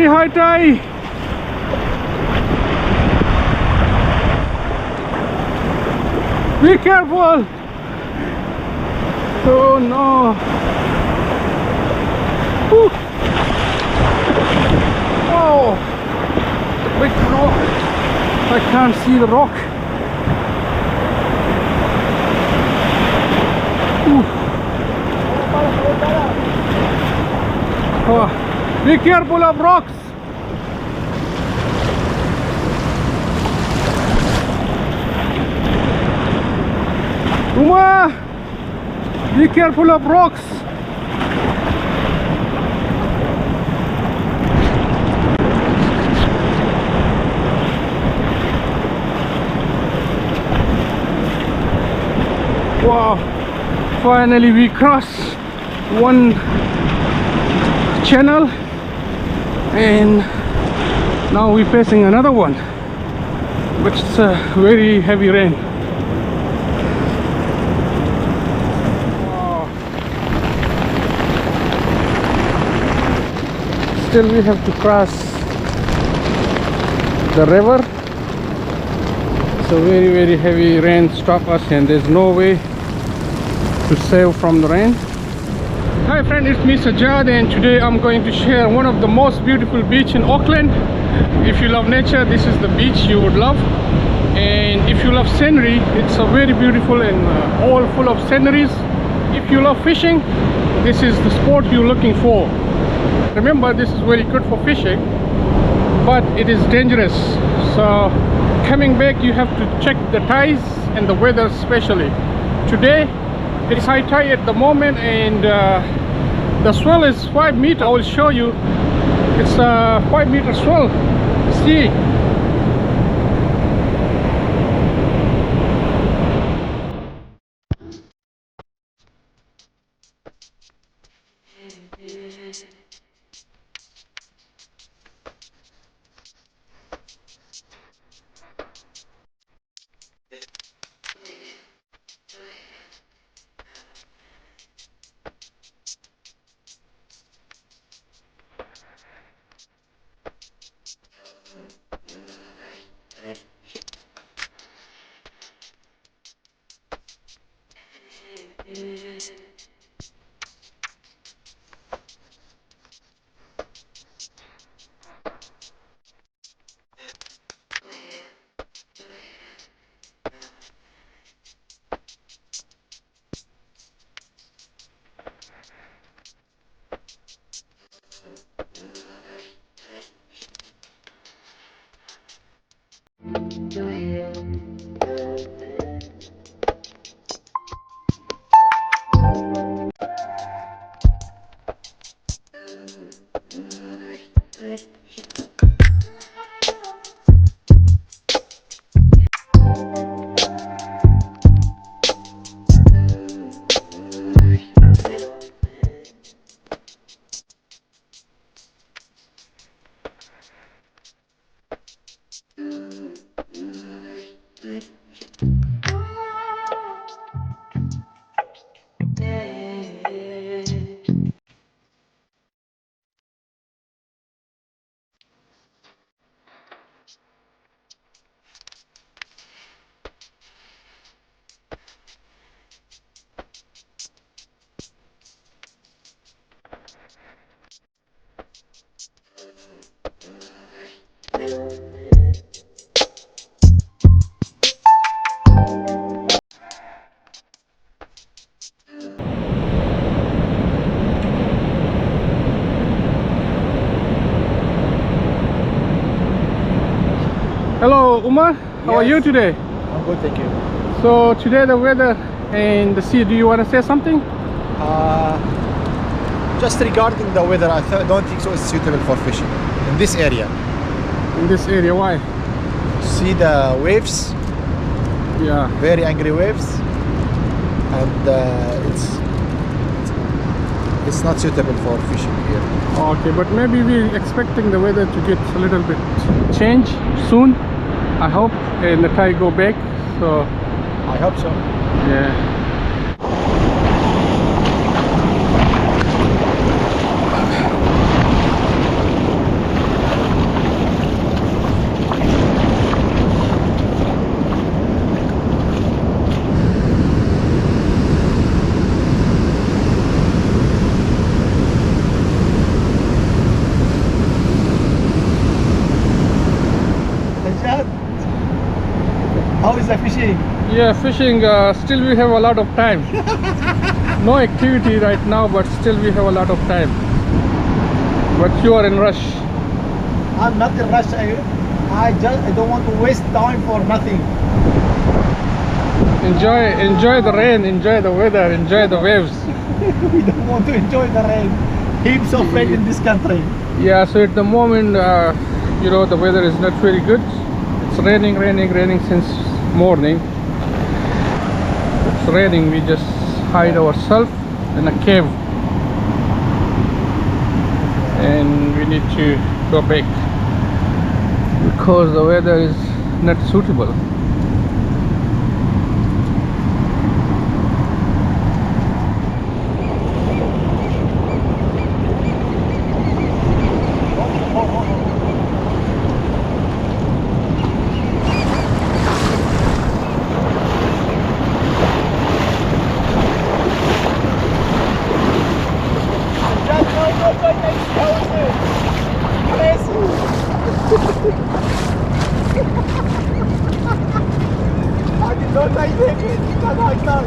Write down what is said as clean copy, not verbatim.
very high tide. Be careful. Oh no. Whew. Oh, the big rock. I can't see the rock. Oh, be careful of rocks. Uma, be careful of rocks. Wow, finally we crossed one channel and now we're facing another one, but it's a very heavy rain. Wow. Still we have to cross the river. It's a very heavy rain stop us and there's no way to save from the rain. Hi friend, it's me Sajjad and today I'm going to share one of the most beautiful beach in Auckland. If you love nature, this is the beach you would love, and if you love scenery, it's a very beautiful and all full of sceneries. If you love fishing, this is the sport you're looking for. Remember, this is very good for fishing, but it is dangerous, so coming back you have to check the tides and the weather especially. Today it is high tide at the moment and the swell is 5 meters. I will show you. It's a 5-meter swell. See, hello Umar, how are you today? I'm good, thank you. So today the weather and the sea, do you want to say something? Just regarding the weather, I don't think so it's suitable for fishing in this area. In this area, why? See the waves? Yeah. Very angry waves, and it's not suitable for fishing here. Okay, but maybe we're expecting the weather to get a little bit change soon, I hope, and the tide go back, so I hope so. yeah. Yeah, fishing, still we have a lot of time. No activity right now, but still we have a lot of time. But you are in rush. I'm not in rush. I don't want to waste time for nothing. Enjoy the rain, enjoy the weather, enjoy the waves. We don't want to enjoy the rain. Heaps of rain in this country. Yeah, so at the moment, you know, the weather is not very good. It's raining since morning. It's raining, we just hide ourselves in a cave. And we need to go back because the weather is not suitable. I did not like it. It's not like that.